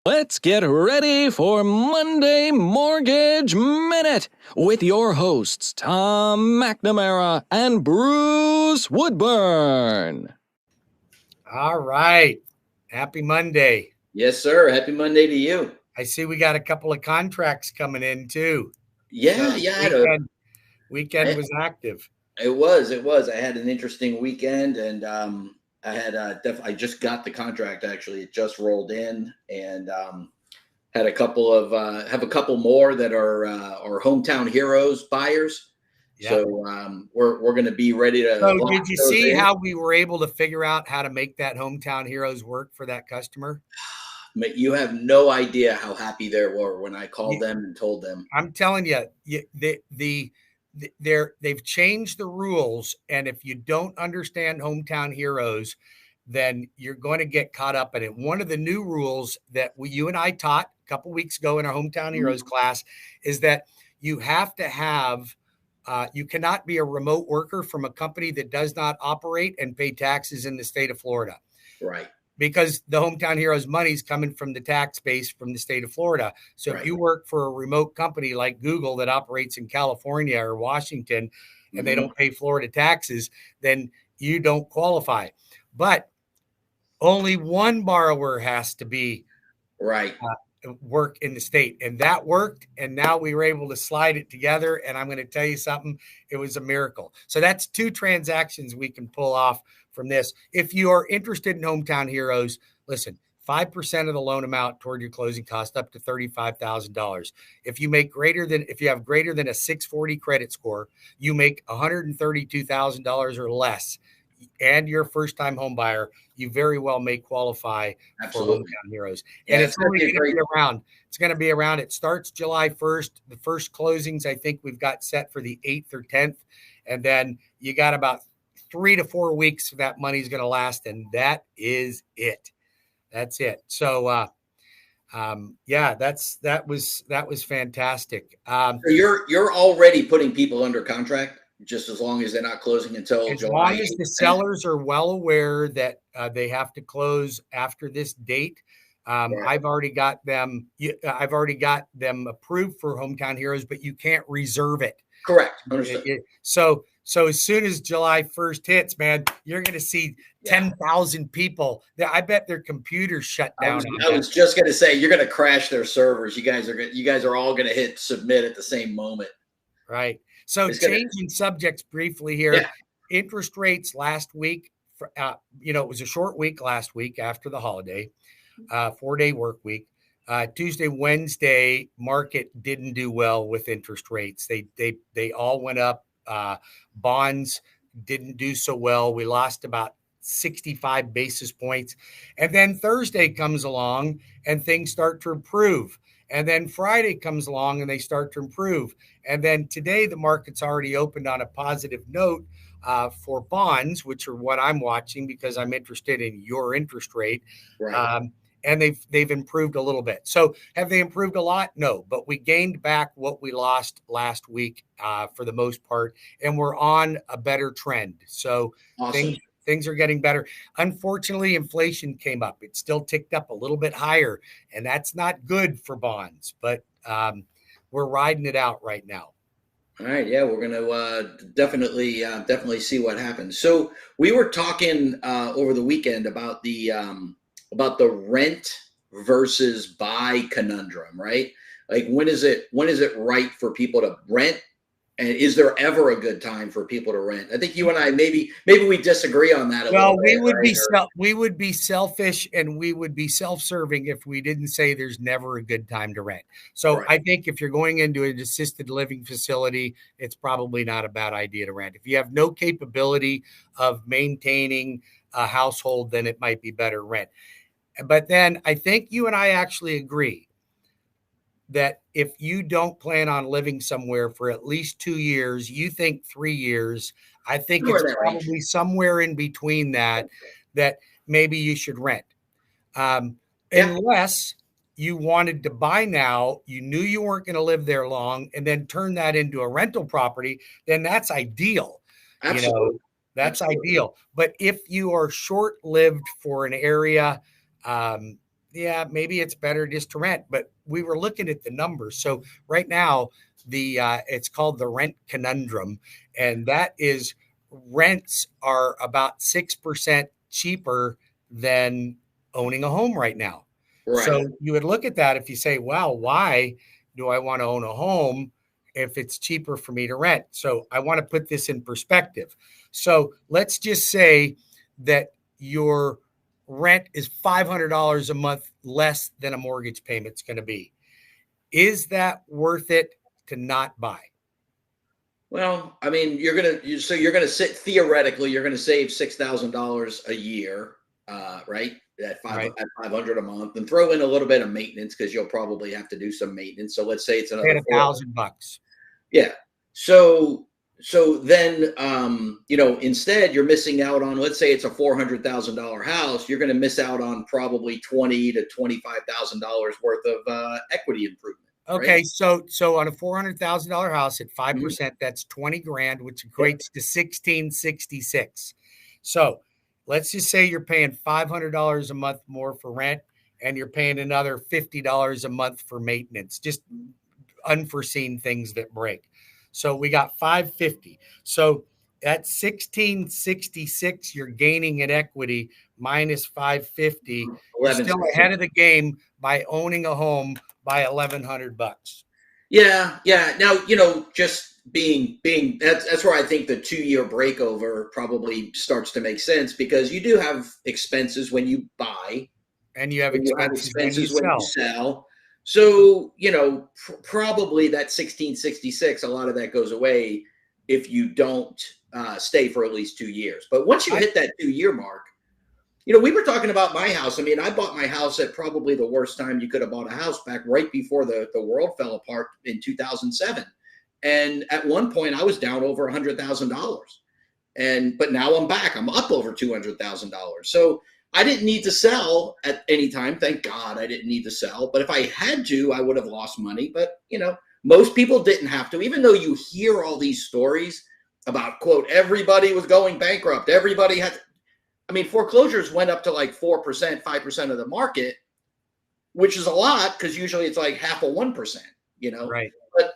Let's get ready for Monday Mortgage Minute with your hosts, Tom McNamara and Bruce Woodburn. All right. Happy Monday. Yes, sir. Happy Monday to you. I see we got a couple of contracts coming in too. Yeah, So weekend was active. It was. I had an interesting weekend, and I just got the contract. Actually, it just rolled in, and had a couple of have a couple more that are hometown heroes buyers. Yep. So we're going to be ready to. So did you see how we were able to figure out how to make that hometown heroes work for that customer? You have no idea how happy they were when I called them and told them. I'm telling you, they've changed the rules, and if you don't understand hometown heroes, then you're going to get caught up in it. One of the new rules that you and I taught a couple weeks ago in our hometown heroes class is that you have to have. You cannot be a remote worker from a company that does not operate and pay taxes in the state of Florida. Right. Because the hometown heroes money is coming from the tax base from the state of Florida. So if you work for a remote company like Google that operates in California or Washington and they don't pay Florida taxes, then you don't qualify. But only one borrower has to be work in the state, and that worked. And now we were able to slide it together. And I'm going to tell you something, it was a miracle. So that's 2 transactions we can pull off from this. If you are interested in hometown heroes, listen, 5% of the loan amount toward your closing cost up to $35,000. If you have greater than a 640 credit score, you make $132,000 or less, and you're a first-time home buyer, you very well may qualify for hometown heroes. And it's only going to be around. It's going to be around. It starts July 1st. The first closings, I think we've got set for the 8th or 10th. And then you got about 3 to 4 weeks that money's going to last. And that is it. That's it. So, that was fantastic. So you're already putting people under contract, just as long as they're not closing until July. As long as the sellers are well aware that they have to close after this date. I've already got them approved for hometown heroes, but you can't reserve it. Correct. Understood. So as soon as July 1st hits, man, you're going to see 10,000 people. I bet their computers shut down. I was just going to say, you're going to crash their servers. You guys are all going to hit submit at the same moment. Right. So changing subjects briefly here. Yeah. Interest rates last week, it was a short week last week after the holiday, 4-day work week. Tuesday, Wednesday, market didn't do well with interest rates. They all went up. Bonds didn't do so well. We lost about 65 basis points. And then Thursday comes along and things start to improve. And then Friday comes along and they start to improve. And then today the market's already opened on a positive note for bonds, which are what I'm watching because I'm interested in your interest rate. Right. And they've improved a little bit. So have they improved a lot? No, but we gained back what we lost last week for the most part, and we're on a better trend. So awesome. Things are getting better. Unfortunately, inflation came up. It still ticked up a little bit higher, and that's not good for bonds, but we're riding it out right now. All right. Yeah, we're going to definitely see what happens. So we were talking over the weekend about the rent versus buy conundrum, right? Like when is it right for people to rent? And is there ever a good time for people to rent? I think you and I maybe we disagree on that a little bit. We would be selfish and we would be self-serving if we didn't say there's never a good time to rent. So I think if you're going into an assisted living facility, it's probably not a bad idea to rent. If you have no capability of maintaining a household, then it might be better rent. But then I think you and I actually agree that if you don't plan on living somewhere for at least 2 years, you think 3 years, I think it's probably somewhere in between that maybe you should rent. Unless you wanted to buy now, you knew you weren't going to live there long, and then turn that into a rental property, then that's ideal. Absolutely. That's ideal. But if you are short-lived for an area, yeah, maybe it's better just to rent. But we were looking at the numbers. So right now, it's called the rent conundrum, and that is rents are about 6% cheaper than owning a home right now. Right. So you would look at that if you say, "Wow, why do I want to own a home if it's cheaper for me to rent?" So I want to put this in perspective. So let's just say that your rent is $500 a month less than a mortgage payment's going to be. Is that worth it to not buy? Well, I mean, you're gonna sit theoretically, you're gonna save $6,000 a year, right? Right. At 500 a month, and throw in a little bit of maintenance because you'll probably have to do some maintenance. So let's say it's Paying another $1,000. yeah. So then instead you're missing out on, let's say it's a $400,000 house, you're going to miss out on probably $20 to $25,000 worth of equity improvement. Okay, Right? so on a $400,000 house at Mhm. 5%, that's 20 grand, which Yep. equates to 1666. So let's just say you're paying $500 a month more for rent, and you're paying another $50 a month for maintenance, just unforeseen things that break. So we got 550. So at 1666, you're gaining in equity minus 550. You're still 11. ahead of the game by owning a home by $1,100. Yeah, yeah. Now, just being that's where I think the 2 year breakover probably starts to make sense, because you do have expenses when you buy, And you have and you have expenses when you expenses when you sell. sell. So, probably that 1666, a lot of that goes away if you don't stay for at least 2 years. But once you I, hit that 2 year mark, we were talking about my house. I mean, I bought my house at probably the worst time you could have bought a house, back right before the world fell apart in 2007. And at one point, I was down over $100,000. But now I'm back. I'm up over $200,000. So I didn't need to sell at any time. Thank God I didn't need to sell. But if I had to, I would have lost money. But most people didn't have to. Even though you hear all these stories about, quote, everybody was going bankrupt, everybody had. I mean, foreclosures went up to like 4%, 5% of the market, which is a lot because usually it's like half of 1%. right. But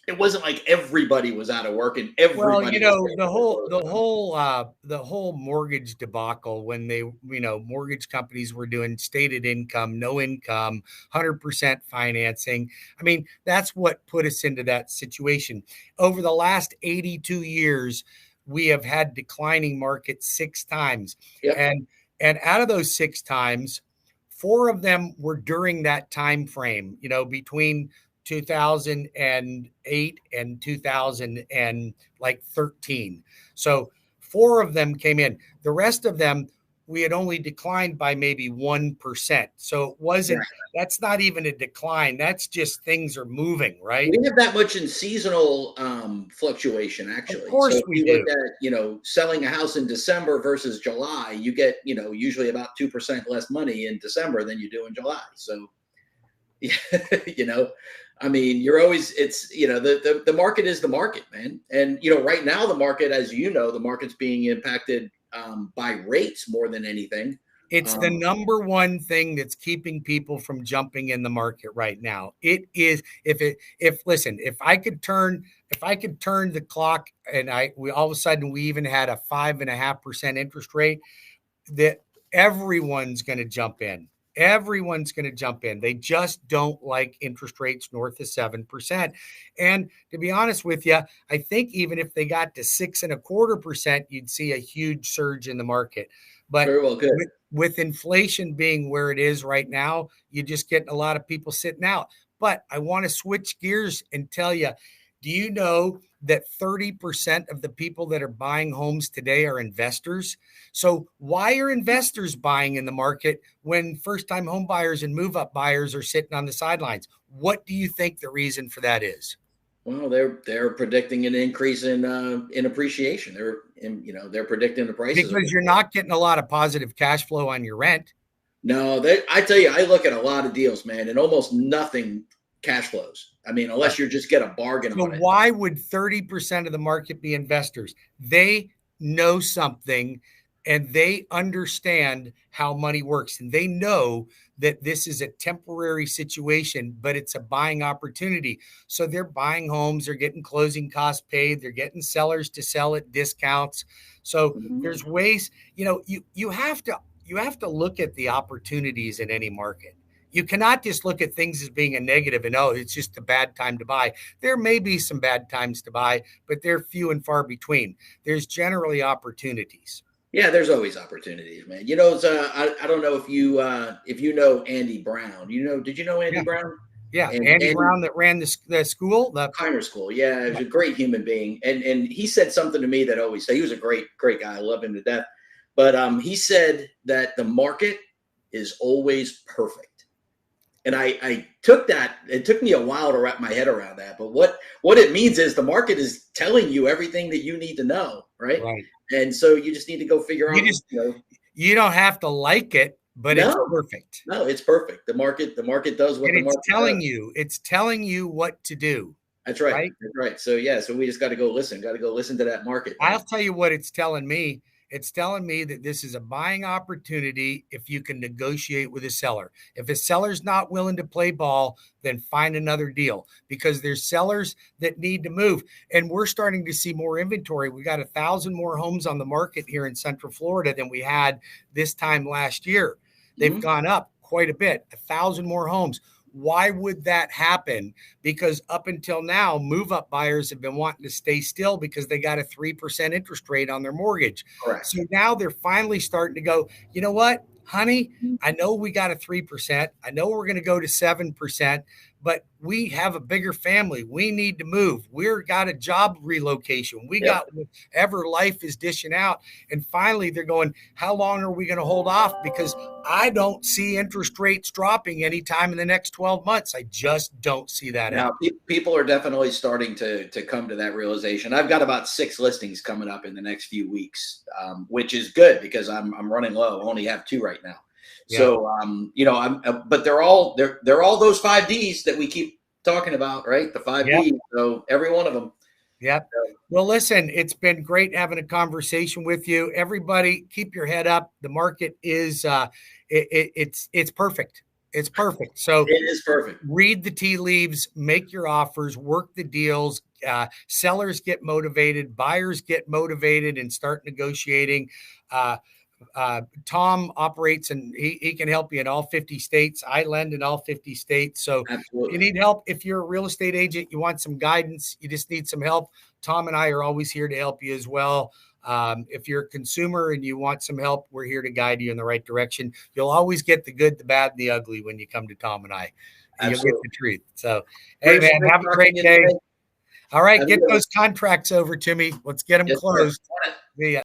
it wasn't like everybody was out of work and Well, everybody was the whole mortgage debacle when mortgage companies were doing stated income, no income, 100% financing. I mean, that's what put us into that situation. Over the last 82 years, we have had declining markets 6 times. Yep. And out of those 6 times, 4 of them were during that time frame, between 2008 and 2013. So 4 of them came in. The rest of them, we had only declined by maybe 1%. So it wasn't, Right. that's not even a decline. That's just things are moving, right? We have that much in seasonal fluctuation, actually. Of course So if we you do. look at, selling a house in December versus July, you get, usually about 2% less money in December than you do in July. So, I mean, the market is the market, man. And, right now the market, as the market's being impacted by rates more than anything. It's the number one thing that's keeping people from jumping in the market right now. It is if I could turn the clock and we all of a sudden we even had a 5.5% interest rate, that everyone's going to jump in. Everyone's going to jump in. They just don't like interest rates north of 7%. And to be honest with you, I think even if they got to 6.25%, you'd see a huge surge in the market. But Very well, good. with inflation being where it is right now, you're just getting a lot of people sitting out. But I want to switch gears and tell you, do you know that 30% of the people that are buying homes today are investors? So why are investors buying in the market when first-time home buyers and move-up buyers are sitting on the sidelines? What do you think the reason for that is? Well, they're predicting an increase in appreciation. They're predicting the prices. Because you're not getting a lot of positive cash flow on your rent. No, I tell you, I look at a lot of deals, man, and almost nothing cash flows. I mean, unless you just get a bargain on it. Why would 30% of the market be investors? They know something and they understand how money works, and they know that this is a temporary situation, but it's a buying opportunity. So they're buying homes, they're getting closing costs paid, they're getting sellers to sell at discounts. So there's ways, you have to look at the opportunities in any market. You cannot just look at things as being a negative and, oh, it's just a bad time to buy. There may be some bad times to buy, but they're few and far between. There's generally opportunities. Yeah, there's always opportunities, man. I don't know if you know Andy Brown. Did you know Andy Brown? Yeah, And Andy Brown that ran the school, the Kiner School. Yeah, he was a great human being, and he said something to me that always he was a great guy. I love him to death. But he said that the market is always perfect. And I took that. It took me a while to wrap my head around that. But what it means is the market is telling you everything that you need to know, right? Right. And so you just need to go figure out. You don't have to like it, but it's perfect. No, it's perfect. The market does what the market does. It's telling you what to do. That's right. That's right. So so we just got to go listen. Got to go listen to that market. I'll tell you what it's telling me. It's telling me that this is a buying opportunity if you can negotiate with a seller. If a seller's not willing to play ball, then find another deal, because there's sellers that need to move. And we're starting to see more inventory. We got 1,000 more homes on the market here in Central Florida than we had this time last year. They've gone up quite a bit, 1,000 more homes. Why would that happen? Because up until now, move-up buyers have been wanting to stay still because they got a 3% interest rate on their mortgage. Correct. So now they're finally starting to go, you know what, honey, I know we got a 3%. I know we're going to go to 7%, but we have a bigger family. We need to move. We've got a job relocation. We got whatever life is dishing out. And finally, they're going, how long are we going to hold off? Because I don't see interest rates dropping anytime in the next 12 months. I just don't see that. Now, people are definitely starting to come to that realization. I've got about 6 listings coming up in the next few weeks, which is good because I'm running low. I only have 2 right now. Yeah. So, but they're all those 5 Ds that we keep talking about, right? The 5 Ds. So every one of them. Yep. Well, listen, it's been great having a conversation with you. Everybody, keep your head up. The market is, it's perfect. It's perfect. So it is perfect. Read the tea leaves, make your offers, work the deals. Sellers get motivated, buyers get motivated, and start negotiating. Tom operates and he can help you in all 50 states. I lend in all 50 states. So Absolutely. If you need help, if you're a real estate agent, you want some guidance, you just need some help, Tom and I are always here to help you as well. If you're a consumer and you want some help, we're here to guide you in the right direction. You'll always get the good, the bad, and the ugly when you come to Tom and I. And you'll get the truth. So, hey, man, have a great day. All right, get those contracts over to me. Let's get them closed. See ya.